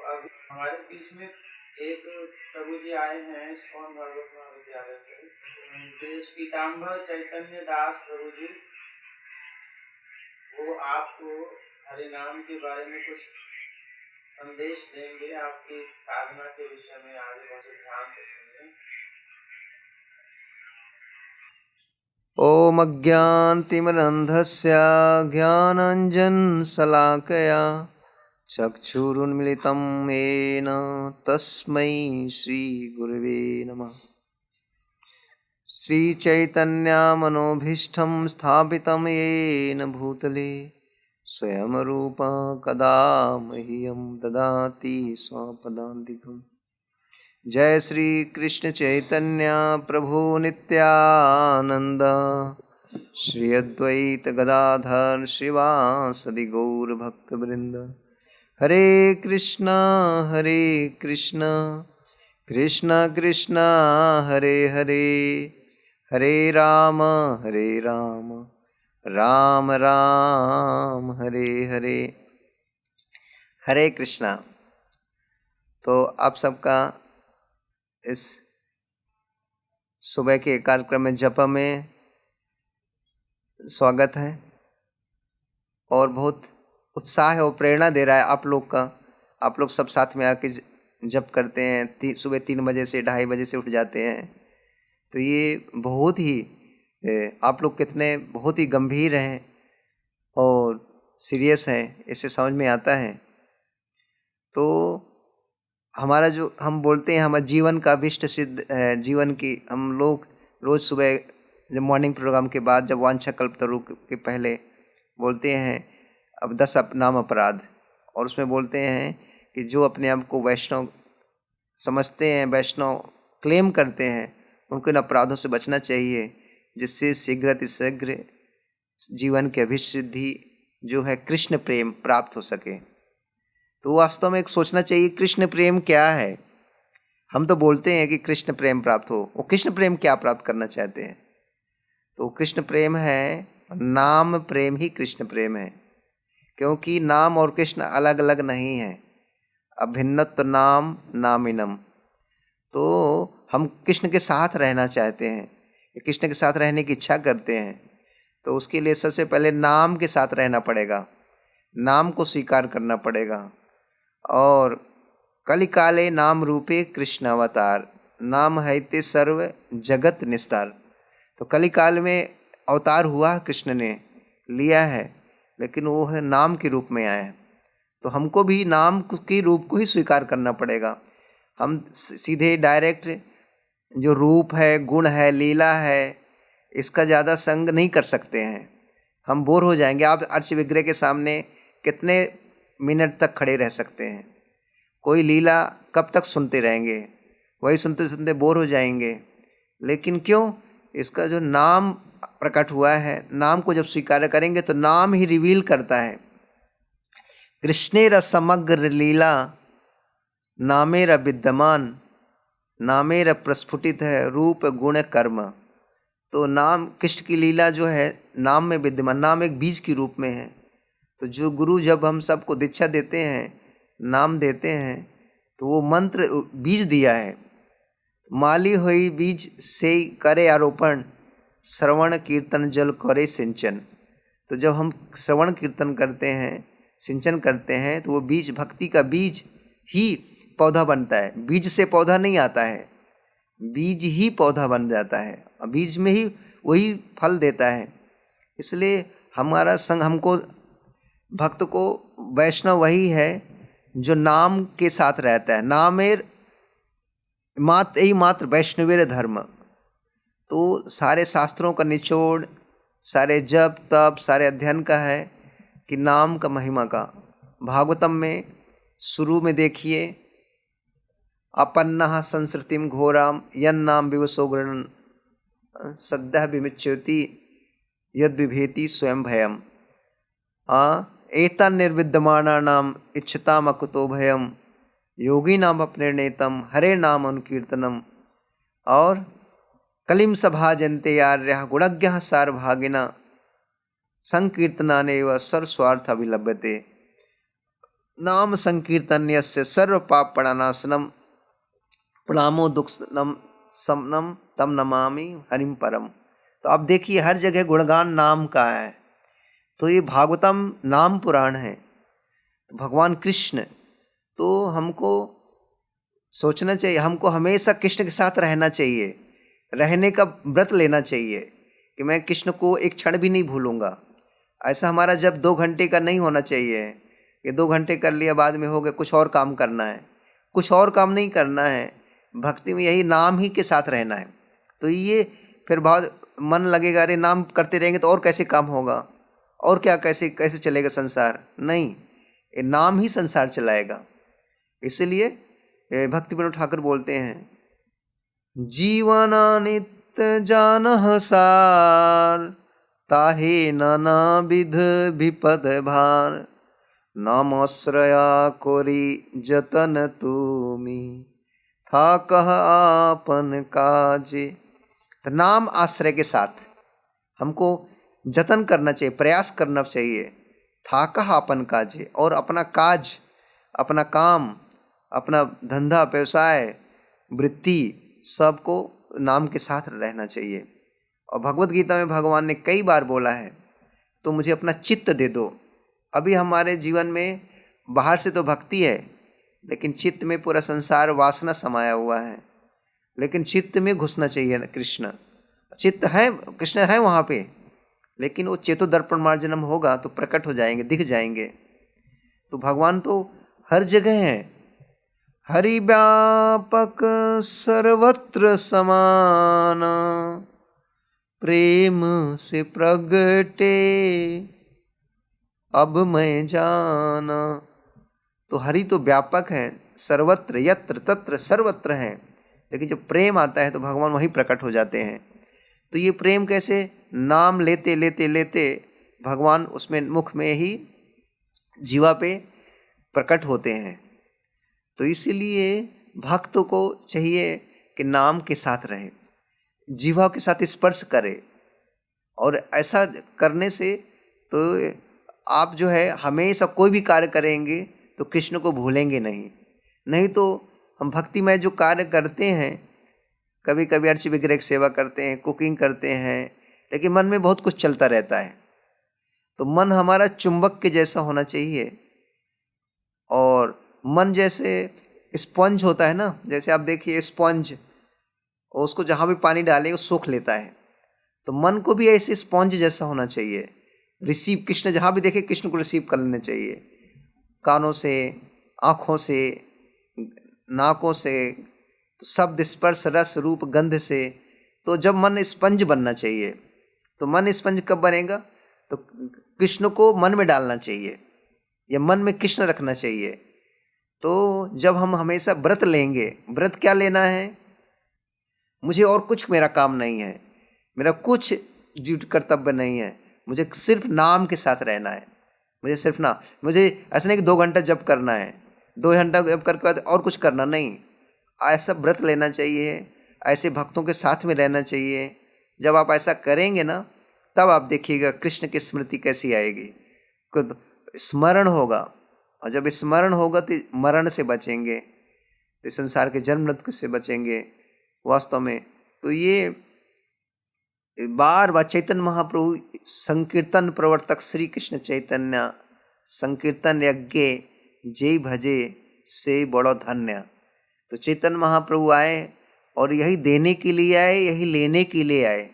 अभी हमारे बीच में एक प्रभु जी आए हैं इस्कॉन भागवत महाविद्यालय से, देश पीताम्बर चैतन्य दास प्रभु जी। वो आपको हरि नाम के बारे में कुछ संदेश देंगे, आपकी साधना के विषय में। आगे बहुत ध्यान से सुनिए। ओम अज्ञानतिमिरन्धस्य ज्ञानाञ्जनशलाकया चक्षुरुन्मिलितं येन तस्मै श्रीगुरवे नमः। श्रीचैतन्यमनोभीष्टं स्थापितं येन भूतले स्वयं रूपा कदा मह्यं ददाति स्वपदान्तिकम्। जय श्री कृष्ण चैतन्य प्रभु नित्यानंद, श्री अद्वैत गदाधर श्रीवासदि गौर भक्त वृंद। हरे कृष्णा कृष्ण कृष्ण हरे हरे, हरे राम राम राम हरे हरे। हरे कृष्णा। तो आप सबका इस सुबह के कार्यक्रम में जप में स्वागत है और बहुत उत्साह है और प्रेरणा दे रहा है आप लोग का। आप लोग सब साथ में आके जप करते हैं, सुबह 3 बजे से 2:30 बजे से उठ जाते हैं। तो ये बहुत ही आप लोग कितने बहुत ही गंभीर हैं और सीरियस हैं, इससे समझ में आता है। तो हमारा जो हम बोलते हैं हमारे जीवन का अभिष्ट सिद्ध है, जीवन की हम लोग रोज़ सुबह जब मॉर्निंग प्रोग्राम के बाद जब वांछा कल्पतरु के पहले बोलते हैं अब 10 नाम अपराध, और उसमें बोलते हैं कि जो अपने आप को वैष्णव समझते हैं, वैष्णव क्लेम करते हैं, उनको इन अपराधों से बचना चाहिए, जिससे शीघ्र जीवन की अभिसिद्धि जो है कृष्ण प्रेम प्राप्त हो सके। तो वास्तव में एक सोचना चाहिए कृष्ण प्रेम क्या है। हम तो बोलते हैं कि कृष्ण प्रेम प्राप्त हो, वो कृष्ण प्रेम क्या प्राप्त करना चाहते हैं? तो कृष्ण प्रेम है नाम प्रेम ही कृष्ण प्रेम है, क्योंकि नाम और कृष्ण अलग अलग नहीं है। अभिन्नत नाम नामिनम। तो हम कृष्ण के साथ रहना चाहते हैं, कृष्ण के साथ रहने की इच्छा करते हैं, तो उसके लिए सबसे पहले नाम के साथ रहना पड़ेगा, नाम को स्वीकार करना पड़ेगा। और कलिकाले नाम रूपे कृष्ण अवतार, नाम है ते सर्व जगत निस्तार। तो कलिकाल में अवतार हुआ, कृष्ण ने लिया है, लेकिन वो है नाम के रूप में आया है। तो हमको भी नाम के रूप को ही स्वीकार करना पड़ेगा। हम सीधे डायरेक्ट जो रूप है, गुण है, लीला है, इसका ज़्यादा संग नहीं कर सकते हैं, हम बोर हो जाएंगे। आप अर्च विग्रह के सामने कितने मिनट तक खड़े रह सकते हैं? कोई लीला कब तक सुनते रहेंगे? वही सुनते सुनते बोर हो जाएंगे। लेकिन क्यों? इसका जो नाम प्रकट हुआ है, नाम को जब स्वीकार करेंगे तो नाम ही रिवील करता है। कृष्णेर समग्र लीला नामेर विद्यमान, नामेर प्रस्फुटित है रूप गुण कर्म। तो नाम कृष्ण की लीला जो है नाम में विद्यमान, नाम एक बीज के रूप में है। तो जो गुरु जब हम सबको दीक्षा देते हैं, नाम देते हैं, तो वो मंत्र बीज दिया है। माली हुई बीज से करे आरोपण, श्रवण कीर्तन जल करे सिंचन। तो जब हम श्रवण कीर्तन करते हैं, सिंचन करते हैं, तो वो बीज, भक्ति का बीज ही पौधा बनता है। बीज से पौधा नहीं आता है, बीज ही पौधा बन जाता है, और बीज में ही वही फल देता है। इसलिए हमारा संग, हमको भक्त को वैष्णव वही है जो नाम के साथ रहता है। नामेर मात्र वैष्णवेर धर्म। तो सारे शास्त्रों का निचोड़, सारे जप तप, सारे अध्ययन का है कि नाम का महिमा का। भागवतम में शुरू में देखिए, अपन्नः संस्कृतिम घोराम यन्नाम विवशो गृणन् सद्यः विमुच्यति यद विभेति स्वयं भयम। एतन् निर्विद्यमानानाम इच्छताम अकुतो भयम, योगी नाम अपने नेतम हरे नाम अनुकीर्तनम। और कलिम सभाजन्ते आर्यः गुणज्ञः सारभागिना संकीर्तनानेव सर्वस्वार्थ अभिलभ्यते। नाम संकीर्तन्यस्य सर्व पाप प्रणानाशनम प्रणामो दुख समनम तम नमामि हरिम परम। तो आप देखिए हर जगह गुणगान नाम का है। तो ये भागवतम नाम पुराण है। भगवान कृष्ण, तो हमको सोचना चाहिए, हमको हमेशा कृष्ण के साथ रहना चाहिए, रहने का व्रत लेना चाहिए कि मैं कृष्ण को एक क्षण भी नहीं भूलूंगा। ऐसा हमारा जब 2 घंटे का नहीं होना चाहिए कि 2 घंटे कर लिया बाद में हो गया, कुछ और काम करना है। कुछ और काम नहीं करना है, भक्ति में यही नाम ही के साथ रहना है। तो ये फिर बहुत मन लगेगा, अरे नाम करते रहेंगे तो और कैसे काम होगा, और क्या कैसे कैसे चलेगा संसार। नहीं, ये नाम ही संसार चलाएगा। इसलिए भक्ति विनोद ठाकुर बोलते हैं, जीवनानित्य जानह सार, ताहे नाना विध विपद भार, नामश्रया कोरी जतन तुमी, था कह आपन काजे। तो नाम आश्रय के साथ हमको जतन करना चाहिए, प्रयास करना चाहिए। था कह आपन काजे, और अपना काज, अपना काम, अपना धंधा व्यवसाय वृत्ति सबको नाम के साथ रहना चाहिए। और भगवत गीता में भगवान ने कई बार बोला है, तो मुझे अपना चित्त दे दो। अभी हमारे जीवन में बाहर से तो भक्ति है, लेकिन चित्त में पूरा संसार वासना समाया हुआ है। लेकिन चित्त में घुसना चाहिए कृष्ण। चित्त है, कृष्ण है वहाँ पे, लेकिन वो चेतो दर्पण मार्जनम होगा तो प्रकट हो जाएंगे, दिख जाएंगे। तो भगवान तो हर जगह है। हरि व्यापक सर्वत्र समान, प्रेम से प्रगटे अब मैं जाना। तो हरि तो व्यापक है, सर्वत्र, यत्र तत्र सर्वत्र है, लेकिन जब प्रेम आता है तो भगवान वहीं प्रकट हो जाते हैं। तो ये प्रेम कैसे? नाम लेते लेते लेते भगवान उसमें मुख में ही जीवा पे प्रकट होते हैं। तो इसलिए भक्त को चाहिए कि नाम के साथ रहे, जीवा के साथ स्पर्श करे। और ऐसा करने से तो आप जो है हमेशा कोई भी कार्य करेंगे तो कृष्ण को भूलेंगे नहीं। नहीं तो हम भक्तिमय जो कार्य करते हैं, कभी कभी अर्ची विग्रह की सेवा करते हैं, कुकिंग करते हैं, लेकिन मन में बहुत कुछ चलता रहता है। तो मन हमारा चुंबक के जैसा होना चाहिए। और मन जैसे स्पंज होता है ना, जैसे आप देखिए स्पंज, उसको जहाँ भी पानी डालें वो सोख लेता है। तो मन को भी ऐसे स्पंज जैसा होना चाहिए, रिसीव, कृष्ण जहाँ भी देखे कृष्ण को रिसीव कर लेना चाहिए, कानों से, आँखों से, नाकों से, तो शब्द स्पर्श रस रूप गंध से। तो जब मन स्पंज बनना चाहिए, तो मन स्पंज कब बनेगा? तो कृष्ण को मन में डालना चाहिए या मन में कृष्ण रखना चाहिए। तो जब हम हमेशा व्रत लेंगे, व्रत क्या लेना है? मुझे और कुछ मेरा काम नहीं है, मेरा कुछ ड्यूटी कर्तव्य नहीं है, मुझे सिर्फ नाम के साथ रहना है। मुझे सिर्फ ना, मुझे ऐसा नहीं कि 2 घंटा जप करना है, 2 घंटा जप करके बाद और कुछ करना नहीं। ऐसा व्रत लेना चाहिए, ऐसे भक्तों के साथ में रहना चाहिए। जब आप ऐसा करेंगे ना, तब आप देखिएगा कृष्ण की स्मृति कैसी आएगी, खुद स्मरण होगा। और जब स्मरण होगा तो मरण से बचेंगे, तो संसार के जन्म मृत्यु से बचेंगे वास्तव में। तो ये बार बार चैतन्य महाप्रभु संकीर्तन प्रवर्तक श्री कृष्ण चैतन्य, संकीर्तन यज्ञ जय भजे से बड़ो धन्य। तो चैतन्य महाप्रभु आए और यही देने के लिए आए, यही लेने के लिए आए।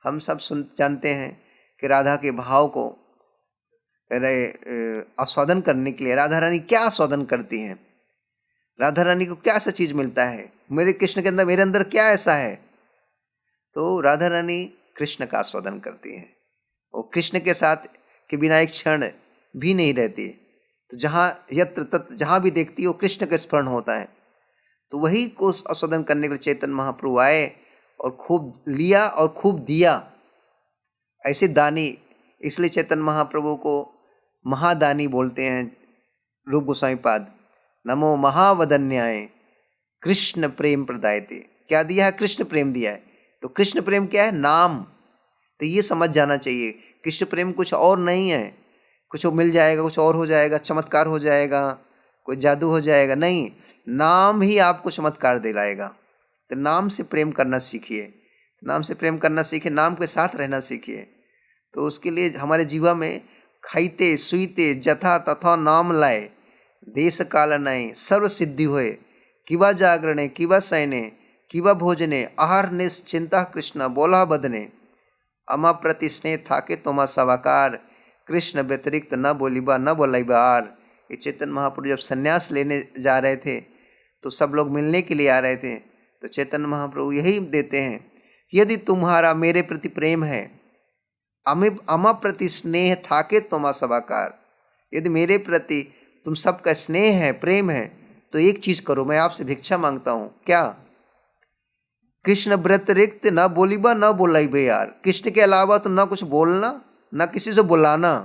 हम सब जानते हैं कि राधा के भाव को आस्वादन करने के लिए राधा रानी क्या आस्वादन करती हैं, राधा रानी को क्या ऐसा चीज़ मिलता है, मेरे कृष्ण के अंदर, मेरे अंदर क्या ऐसा है। तो राधा रानी कृष्ण का आस्वादन करती हैं, वो कृष्ण के साथ के बिना एक क्षण भी नहीं रहती। तो जहाँ यत्र तत्र जहाँ भी देखती है वो कृष्ण का स्मरण होता है। तो वही को आस्वादन करने के लिए चैतन्य महाप्रभु आए और खूब लिया और खूब दिया, ऐसे दानी। इसलिए चैतन्य महाप्रभु को महादानी बोलते हैं रूप गोस्वामी पाद। नमो महावदन्याय कृष्ण प्रेम प्रदायते। क्या दिया है? कृष्ण प्रेम दिया है। तो कृष्ण प्रेम क्या है? नाम। तो ये समझ जाना चाहिए, कृष्ण प्रेम कुछ और नहीं है, कुछ मिल जाएगा, कुछ और हो जाएगा, चमत्कार हो जाएगा, कोई जादू हो जाएगा। नहीं, नाम ही आपको चमत्कार दिलाएगा। तो नाम से प्रेम करना सीखिए, नाम से प्रेम करना सीखिए, नाम के साथ रहना सीखिए। तो उसके लिए हमारे जीवा में खाइते सुईते जथा तथा नाम लाए, देश काल नए सर्व सिद्धि होए, किवा जागरणे किवा सैने किवा भोजने, आहार निश्चिंता कृष्ण बोला बदने, अमा प्रति स्नेह थाके तोमा सवाकार, कृष्ण व्यतिरिक्त न बोलीबा न बोलाइबा आर। ये चैतन्य महाप्रभु जब संन्यास लेने जा रहे थे तो सब लोग मिलने के लिए आ रहे थे, तो चैतन्य महाप्रभु यही देते हैं, यदि तुम्हारा मेरे प्रति प्रेम है, अमा प्रति स्नेह थाके तोमा सवाकार, यदि मेरे प्रति तुम सबका स्नेह है, प्रेम है, तो एक चीज करो, मैं आपसे भिक्षा मांगता हूं। क्या? कृष्ण व्यतिरिक्त न बोलीबा न बोलाइबे यार, कृष्ण के अलावा तो ना कुछ बोलना, ना किसी से बुलाना।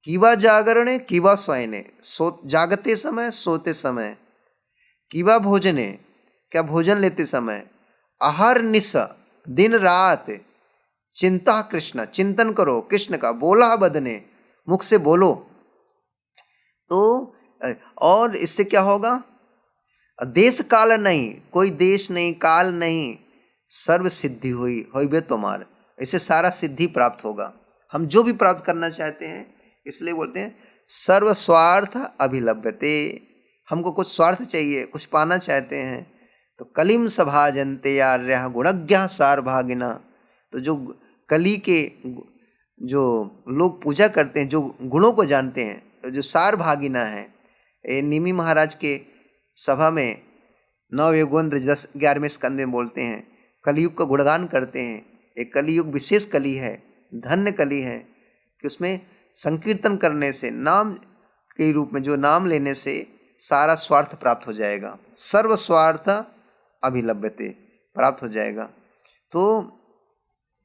कीवा जागरणे कीवा सोयने, जागते समय सोते समय, कीवा भोजने, क्या भोजन लेते समय, आहार निस दिन रात, चिंता कृष्ण, चिंतन करो कृष्ण का, बोला बदने, मुख से बोलो। तो और इससे क्या होगा? देश काल नहीं, कोई देश नहीं, काल नहीं, सर्व सिद्धि हुई होइबे तुम्हार, इससे सारा सिद्धि प्राप्त होगा। हम जो भी प्राप्त करना चाहते हैं, इसलिए बोलते हैं सर्व स्वार्थ अभिलभ्यते। हमको कुछ स्वार्थ चाहिए, कुछ पाना चाहते हैं, तो कलिम सभाजन्ते आर्यः गुणज्ञः सारभागिना। तो जो कली के जो लोग पूजा करते हैं, जो गुणों को जानते हैं, तो जो सारभागिना है, ये निमि महाराज के सभा में 9 योगेंद्र 11वें स्कंद में बोलते हैं, कलियुग का गुणगान करते हैं। एक कलियुग विशेष कली है, धन्य कली है, कि उसमें संकीर्तन करने से, नाम के रूप में जो नाम लेने से सारा स्वार्थ प्राप्त हो जाएगा, सर्व स्वार्थ अभिलभ्यते, प्राप्त हो जाएगा। तो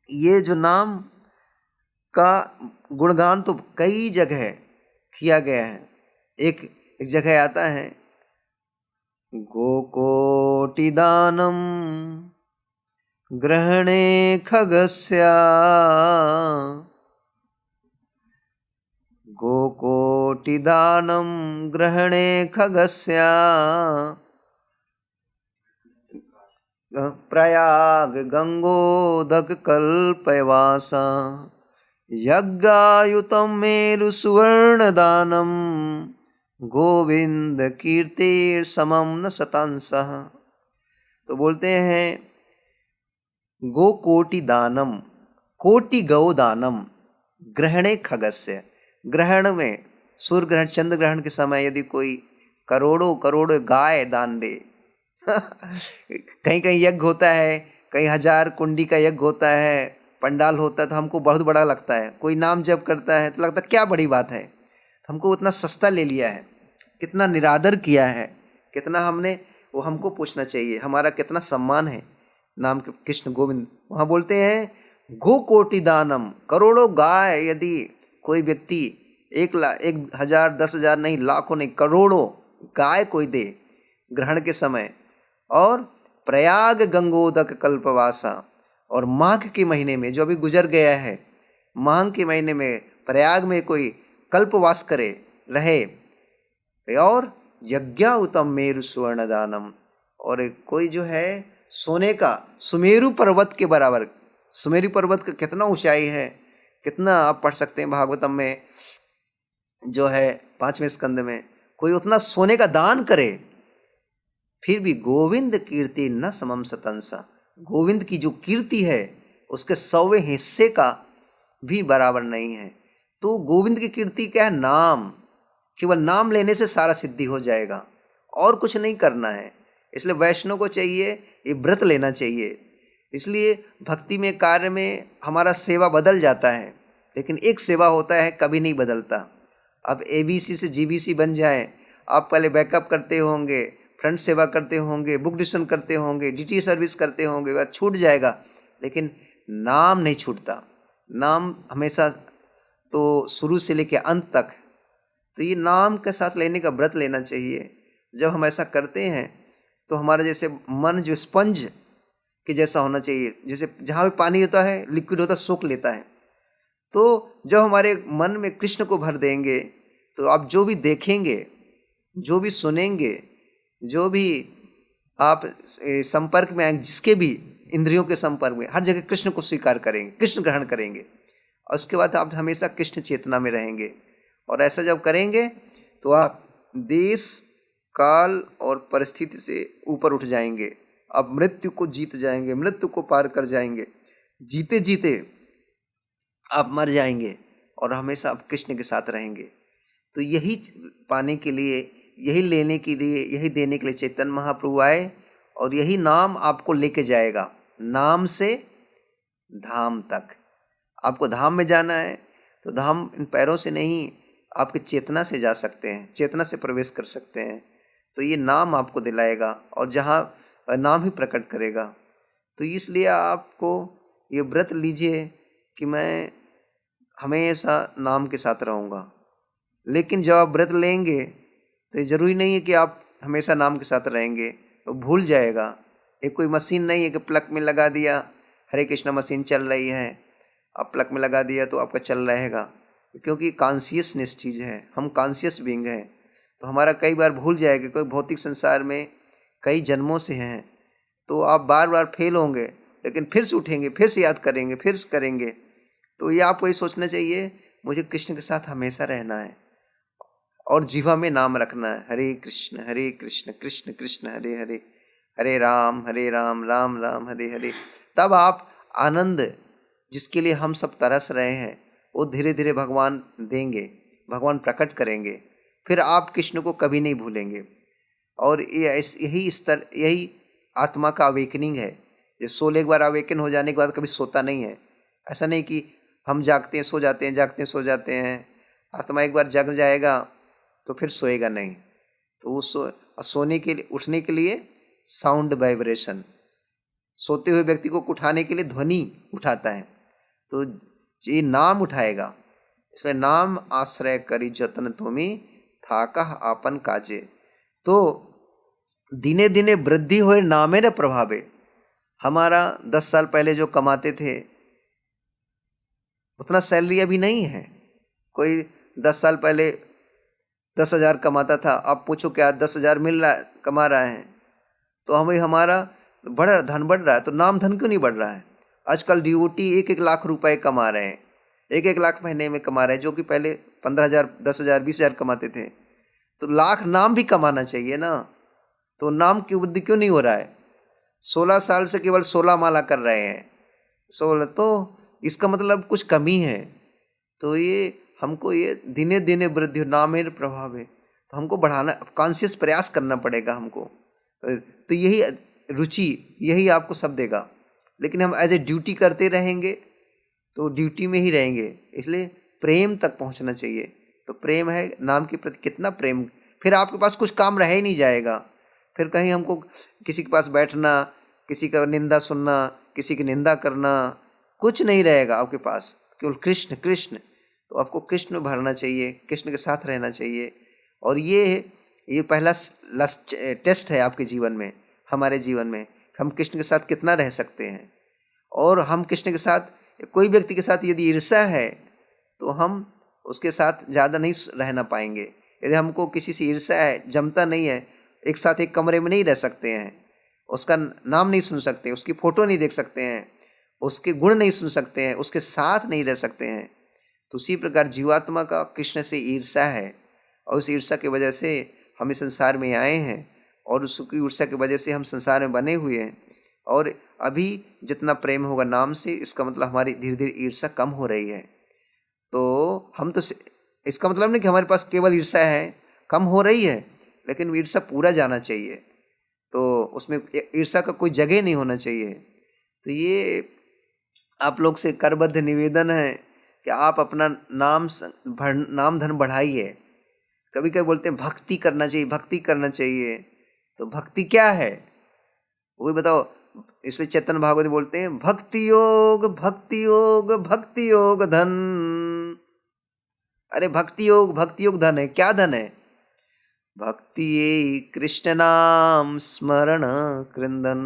ये जो नाम का गुणगान तो कई जगह किया गया है। एक जगह आता है, गोकोटिदानम ग्रहणे खगस्या, गोकोटिदानम ग्रहणे खगस्या, प्रयाग गंगोदक कल्पवासा, यज्ञायुतम मेरु सुवर्णदानम, गोविंद कीर्तिर समम न शतांसः। तो बोलते हैं गो कोटि दानम, कोटि गौ दानम, ग्रहणे खगस्य, ग्रहण में सूर्य ग्रहण चंद्र ग्रहण के समय यदि कोई करोड़ों करोड़ों गाय दान दे कहीं कहीं यज्ञ होता है, कहीं 1000 कुंडी का यज्ञ होता है, पंडाल होता है, तो हमको बहुत बड़ा लगता है। कोई नाम जप करता है तो लगता है क्या बड़ी बात है, हमको उतना सस्ता ले लिया है, कितना निरादर किया है, कितना हमने, वो हमको पूछना चाहिए हमारा कितना सम्मान है नाम के कृष्ण गोविंद। वहाँ बोलते हैं गो कोटि दानम, करोड़ों गाय यदि कोई व्यक्ति 1,000 10,000 नहीं, लाखों नहीं, करोड़ों गाय कोई दे ग्रहण के समय, और प्रयाग गंगोदक कल्पवासा, और माघ के महीने में जो अभी गुजर गया है, माघ के महीने में प्रयाग में कोई कल्पवास करे रहे, और यज्ञाउतम मेरु स्वर्ण दानम, और कोई जो है सोने का सुमेरु पर्वत के बराबर, सुमेरु पर्वत का कितना ऊंचाई है, कितना आप पढ़ सकते हैं भागवतम में जो है 5वें स्कंद में, कोई उतना सोने का दान करे, फिर भी गोविंद कीर्ति न समम शतंसा, गोविंद की जो कीर्ति है उसके 100वें हिस्से का भी बराबर नहीं है। तो गोविंद की कीर्ति क्या है? नाम, केवल नाम लेने से सारा सिद्धि हो जाएगा, और कुछ नहीं करना है। इसलिए वैष्णव को चाहिए ये व्रत लेना चाहिए। इसलिए भक्ति में, कार्य में हमारा सेवा बदल जाता है, लेकिन एक सेवा होता है कभी नहीं बदलता। अब ABC से GBC बन जाए, आप पहले बैकअप करते होंगे, फ्रंट सेवा करते होंगे, बुक डिस्ट्रीब्यूशन करते होंगे, DT सर्विस करते होंगे, वह छूट जाएगा, लेकिन नाम नहीं छूटता। नाम हमेशा, तो शुरू से लेकर अंत तक, तो ये नाम के साथ लेने का व्रत लेना चाहिए। जब हम ऐसा करते हैं तो हमारा जैसे मन जो स्पंज के जैसा होना चाहिए, जैसे जहाँ भी पानी होता है, लिक्विड होता है, सोख लेता है। तो जब हमारे मन में कृष्ण को भर देंगे तो आप जो भी देखेंगे, जो भी सुनेंगे, जो भी आप संपर्क में आएंगे, जिसके भी इंद्रियों के संपर्क में, हर जगह कृष्ण को स्वीकार करेंगे, कृष्ण ग्रहण करेंगे, और उसके बाद आप हमेशा कृष्ण चेतना में रहेंगे। और ऐसा जब करेंगे तो आप देश, काल और परिस्थिति से ऊपर उठ जाएंगे। आप मृत्यु को जीत जाएंगे, मृत्यु को पार कर जाएंगे, जीते जीते आप मर जाएंगे और हमेशा आप कृष्ण के साथ रहेंगे। तो यही पाने के लिए, यही लेने के लिए, यही देने के लिए चैतन्य महाप्रभु आए, और यही नाम आपको लेके जाएगा, नाम से धाम तक। आपको धाम में जाना है तो धाम इन पैरों से नहीं, आपकी चेतना से जा सकते हैं, चेतना से प्रवेश कर सकते हैं। तो ये नाम आपको दिलाएगा और जहाँ नाम ही प्रकट करेगा। तो इसलिए आपको ये व्रत लीजिए कि मैं हमेशा नाम के साथ रहूँगा। लेकिन जब आप व्रत लेंगे तो ये ज़रूरी नहीं है कि आप हमेशा नाम के साथ रहेंगे, तो भूल जाएगा। एक कोई मशीन नहीं है कि प्लग में लगा दिया, हरे कृष्णा मशीन चल रही है, आप प्लग में लगा दिया तो आपका चल रहेगा, क्योंकि कॉन्शियसनेस चीज़ है, हम कॉन्शियस बीइंग हैं। तो हमारा कई बार भूल जाएगा, कोई भौतिक संसार में कई जन्मों से हैं, तो आप बार बार फेल होंगे, लेकिन फिर से उठेंगे, फिर से याद करेंगे, फिर से करेंगे। तो ये आपको ये सोचना चाहिए, मुझे कृष्ण के साथ हमेशा रहना है और जीवा में नाम रखना है, हरे कृष्ण कृष्ण कृष्ण हरे हरे, हरे राम राम राम हरे हरे। तब आप आनंद, जिसके लिए हम सब तरस रहे हैं, वो धीरे धीरे भगवान देंगे, भगवान प्रकट करेंगे। फिर आप कृष्ण को कभी नहीं भूलेंगे। और यही स्तर, यही आत्मा का अवेकनिंग है। ये सोल एक बार अवेकन हो जाने के बाद कभी सोता नहीं है। ऐसा नहीं कि हम जागते हैं सो जाते हैं, जागते हैं सो जाते हैं। आत्मा एक बार जग जाएगा तो फिर सोएगा नहीं। तो वो सोने के लिए, उठने के लिए साउंड वाइब्रेशन, सोते हुए व्यक्ति को उठाने के लिए ध्वनि उठाता है। तो ये नाम उठाएगा। इसलिए नाम आश्रय करी जतन तुमी थाका आपन काजे। तो दिने दिने वृद्धि होए नामे न प्रभावे। हमारा 10 साल पहले जो कमाते थे उतना सैलरी अभी नहीं है। कोई 10 साल पहले 10,000 कमाता था, अब पूछो क्या 10,000 मिल रहा है, कमा रहा है। तो हमारा धन बढ़ रहा है, तो नाम धन क्यों नहीं बढ़ रहा है? आजकल ड्यूटी 1-1 लाख रुपए कमा रहे हैं, 1-1 लाख महीने में कमा रहे हैं, जो कि पहले 15,000, 10,000, 20,000 कमाते थे। तो लाख नाम भी कमाना चाहिए ना। तो नाम की वृद्धि क्यों नहीं हो रहा है? 16 साल से केवल 16 माला कर रहे हैं, 16, तो इसका मतलब कुछ कमी है। तो ये हमको ये दिने दिने वृद्धि नामेर प्रभाव है, तो हमको बढ़ाना, कॉन्शियस प्रयास करना पड़ेगा हमको। तो यही रुचि, यही आपको सब देगा। लेकिन हम एज ए ड्यूटी करते रहेंगे तो ड्यूटी में ही रहेंगे। इसलिए प्रेम तक पहुंचना चाहिए। तो प्रेम है नाम के प्रति, कितना प्रेम, फिर आपके पास कुछ काम रह ही नहीं जाएगा। फिर कहीं हमको किसी के पास बैठना, किसी का निंदा सुनना, किसी की निंदा करना, कुछ नहीं रहेगा आपके पास, केवल कृष्ण कृष्ण। तो आपको कृष्ण भरना चाहिए, कृष्ण के साथ रहना चाहिए। और ये पहला टेस्ट है आपके जीवन में, हमारे जीवन में, हम कृष्ण के साथ कितना रह सकते हैं। और हम कृष्ण के साथ, कोई व्यक्ति के साथ यदि ईर्ष्या है तो हम उसके साथ ज़्यादा नहीं रहना पाएंगे। यदि हमको किसी से ईर्ष्या है, जमता नहीं है, एक साथ एक कमरे में नहीं रह सकते हैं, उसका नाम नहीं सुन सकते, उसकी फ़ोटो नहीं देख सकते हैं, उसके गुण नहीं सुन सकते हैं, उसके साथ नहीं रह सकते हैं। तो उसी प्रकार जीवात्मा का कृष्ण से ईर्ष्या है, और उस ईर्ष्या की वजह से हम इस संसार में आए हैं, और उसकी ईर्ष्या की वजह से हम संसार में बने हुए हैं। और अभी जितना प्रेम होगा नाम से, इसका मतलब हमारी धीरे धीरे ईर्ष्या कम हो रही है। तो हम तो, इसका मतलब नहीं कि हमारे पास केवल ईर्ष्या है, कम हो रही है, लेकिन ईर्ष्या पूरा जाना चाहिए। तो उसमें ईर्ष्या का कोई जगह नहीं होना चाहिए। तो ये आप लोग से करबद्ध निवेदन है कि आप अपना नाम धन बढ़ाइए। कभी कभी बोलते हैं भक्ति करना चाहिए, भक्ति करना चाहिए। तो भक्ति क्या है वही बताओ। इसलिए चैतन्य भागवत बोलते हैं भक्ति योग भक्ति योग भक्ति योग धन। अरे भक्ति योग धन है। क्या धन है? भक्ति ये कृष्ण नाम स्मरण कृंदन।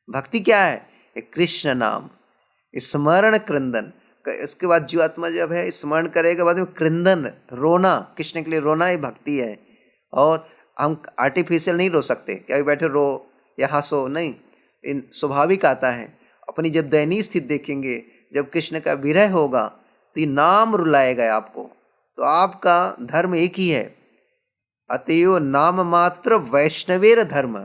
भक्ति क्या है? कृष्ण नाम स्मरण कृंदन। इसके बाद जीवात्मा जब है स्मरण करेगा, बाद में क्रंदन, रोना, कृष्ण के लिए रोना ही भक्ति है। और हम आर्टिफिशियल नहीं रो सकते कि अभी बैठे रो या हंसो, नहीं, इन स्वाभाविक आता है। अपनी जब दयनीय स्थिति देखेंगे, जब कृष्ण का विरह होगा तो ये नाम रुलाएगा आपको। तो आपका धर्म एक ही है, अतएव नाम मात्र वैष्णवेर धर्म।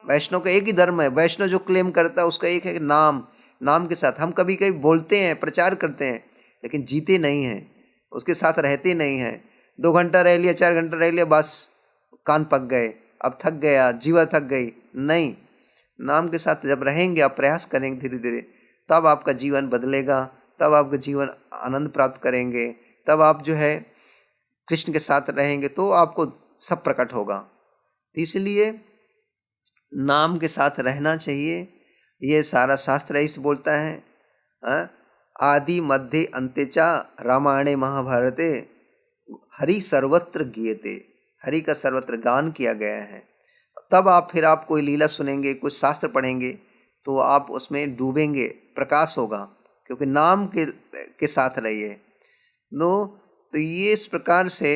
वैष्णव का एक ही धर्म है। वैष्णव जो क्लेम करता है उसका एक है नाम। नाम के साथ हम कभी कभी बोलते हैं, प्रचार करते हैं, लेकिन जीते नहीं हैं, उसके साथ रहते नहीं हैं। 2 घंटा रह लिया, 4 घंटा रह लिया, बस कान पक गए, अब थक गया, जीवा थक गई। नहीं, नाम के साथ जब रहेंगे, आप प्रयास करेंगे धीरे धीरे, तब आपका जीवन बदलेगा, तब आपका जीवन आनंद प्राप्त करेंगे, तब आप जो है कृष्ण के साथ रहेंगे तो आपको सब प्रकट होगा। तो इसलिए नाम के साथ रहना चाहिए। ये सारा शास्त्र ऐसे बोलता है, आदि मध्य अंत्य च रामायणे महाभारते हरि सर्वत्र गीयते। हरि का सर्वत्र गान किया गया है। तब आप फिर आप कोई लीला सुनेंगे, कुछ शास्त्र पढ़ेंगे तो आप उसमें डूबेंगे, प्रकाश होगा, क्योंकि नाम के साथ रहिए। तो ये इस प्रकार से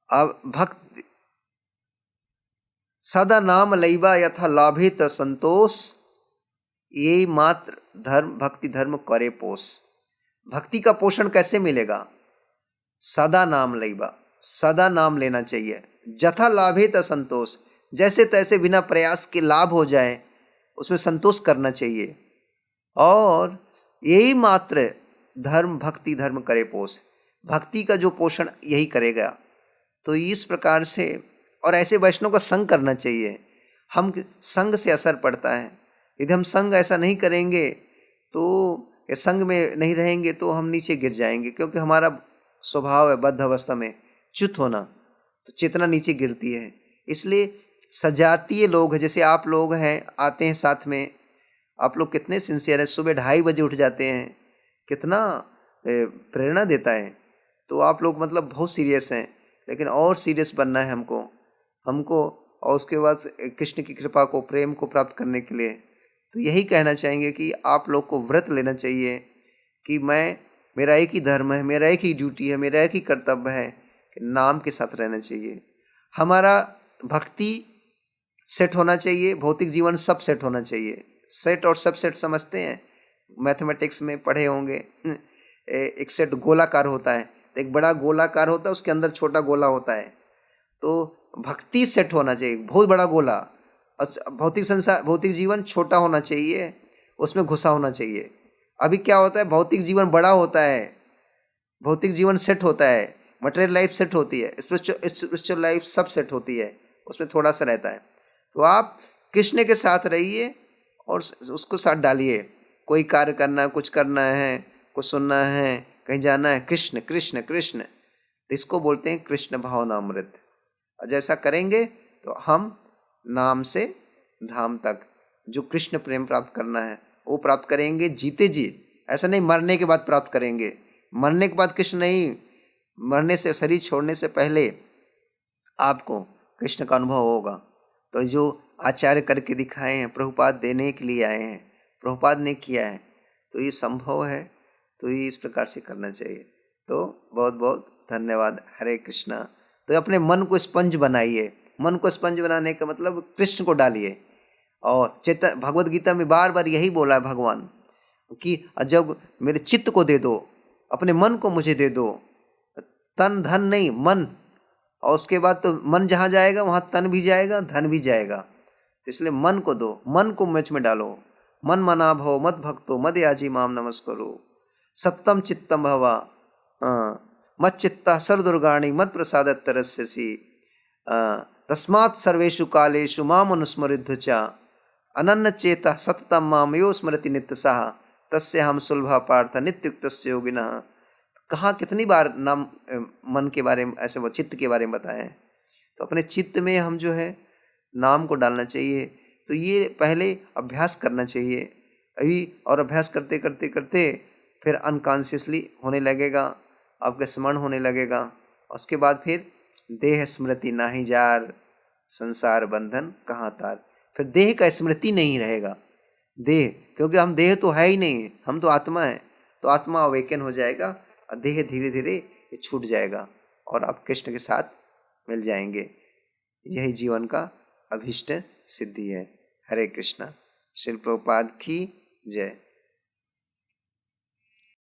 अब भक्त सदा नाम लैबा यथा लाभित संतोष, ये मात्र धर्म भक्ति धर्म करे पोष। भक्ति का पोषण कैसे मिलेगा? सदा नाम लैबा, सदा नाम लेना चाहिए। जथा लाभित संतोष, जैसे तैसे बिना प्रयास के लाभ हो जाए उसमें संतोष करना चाहिए। और यही मात्र धर्म भक्ति धर्म करे पोष, भक्ति का जो पोषण यही करेगा। तो इस प्रकार से, और ऐसे वैष्णव का संग करना चाहिए। हम संग से असर पड़ता है। यदि हम संग ऐसा नहीं करेंगे तो संग में नहीं रहेंगे तो हम नीचे गिर जाएंगे, क्योंकि हमारा स्वभाव है बद्ध अवस्था में च्युत होना, तो चेतना नीचे गिरती है। इसलिए सजातीय लोग हैं, जैसे आप लोग हैं, आते हैं साथ में, आप लोग कितने सिंसियर हैं, सुबह 2:30 बजे उठ जाते हैं, कितना प्रेरणा देता है। तो आप लोग मतलब बहुत सीरियस हैं, लेकिन और सीरियस बनना है हमको और उसके बाद कृष्ण की कृपा को, प्रेम को प्राप्त करने के लिए। तो यही कहना चाहेंगे कि आप लोग को व्रत लेना चाहिए कि मेरा एक ही धर्म है, मेरा एक ही ड्यूटी है, मेरा एक ही कर्तव्य है कि नाम के साथ रहना चाहिए। हमारा भक्ति सेट होना चाहिए, भौतिक जीवन सब सेट होना चाहिए। सेट और सब सेट समझते हैं, मैथमेटिक्स में पढ़े होंगे। एक सेट गोलाकार होता है, एक बड़ा गोलाकार होता है, उसके अंदर छोटा गोला होता है। तो भक्ति सेट होना चाहिए, बहुत बड़ा गोला। भौतिक जीवन छोटा होना चाहिए, उसमें घुसा होना चाहिए। अभी क्या होता है, भौतिक जीवन बड़ा होता है, भौतिक जीवन सेट होता है, मटेरियल लाइफ सेट होती है, स्पिरिचुअल लाइफ सब सेट होती है, उसमें थोड़ा सा रहता है। तो आप कृष्ण के साथ रहिए और उसको साथ डालिए। कोई कार्य करना है, कुछ करना है, कुछ सुनना है, कहीं जाना है, कृष्ण कृष्ण कृष्ण, तो इसको बोलते हैं कृष्ण भावनामृत। और जैसा करेंगे तो हम नाम से धाम तक जो कृष्ण प्रेम प्राप्त करना है वो प्राप्त करेंगे, जीते जी। ऐसा नहीं मरने के बाद प्राप्त करेंगे, मरने के बाद कृष्ण नहीं, मरने से, शरीर छोड़ने से पहले आपको कृष्ण का अनुभव होगा। तो जो आचार्य करके दिखाए हैं, प्रभुपाद देने के लिए आए हैं, प्रभुपाद ने किया है, तो ये संभव है। तो ये इस प्रकार से करना चाहिए। तो बहुत बहुत धन्यवाद। हरे कृष्णा। तो अपने मन को स्पंज बनाइए। मन को स्पंज बनाने का मतलब कृष्ण को डालिए। और भगवद गीता में बार बार यही बोला है भगवान कि जब मेरे चित्त को दे दो, अपने मन को मुझे दे दो, तन धन नहीं, मन। और उसके बाद तो मन जहाँ जाएगा वहाँ तन भी जाएगा, धन भी जाएगा। तो इसलिए मन को दो, मन को मुझ में डालो। मन मना भव मद भक्तो मद याजी माम नमस्करो, सत्तम चित्तम भवा मत चित्ता सर्वदुर्गाणी मत प्रसाद तरस्यसि, तस्मात् सर्वेषु कालेषु माम अनुस्मरिद्ध च, अनन्न चेता सततम माम यो स्मृति नित्यसः, तस्य हम सुलभा पार्थ नित्युक्तस्य योगिनः। कहाँ कितनी बार नाम मन के बारे में, ऐसे वो चित्त के बारे में बताया है। तो अपने चित्त में हम जो है नाम को डालना चाहिए। तो ये पहले अभ्यास करना चाहिए अभी, और अभ्यास करते करते करते फिर अनकॉन्शियसली होने लगेगा, आपका स्मरण होने लगेगा। उसके बाद फिर देह स्मृति नाही जार, संसार बंधन कहाँ तार। फिर देह का स्मृति नहीं रहेगा। देह क्योंकि हम देह तो है ही नहीं, हम तो आत्मा है। तो आत्मा अवेकन हो जाएगा और देह धीरे धीरे ये छूट जाएगा और आप कृष्ण के साथ मिल जाएंगे। यही जीवन का अभीष्ट सिद्धि है। हरे कृष्णा। श्रील प्रभुपाद की जय।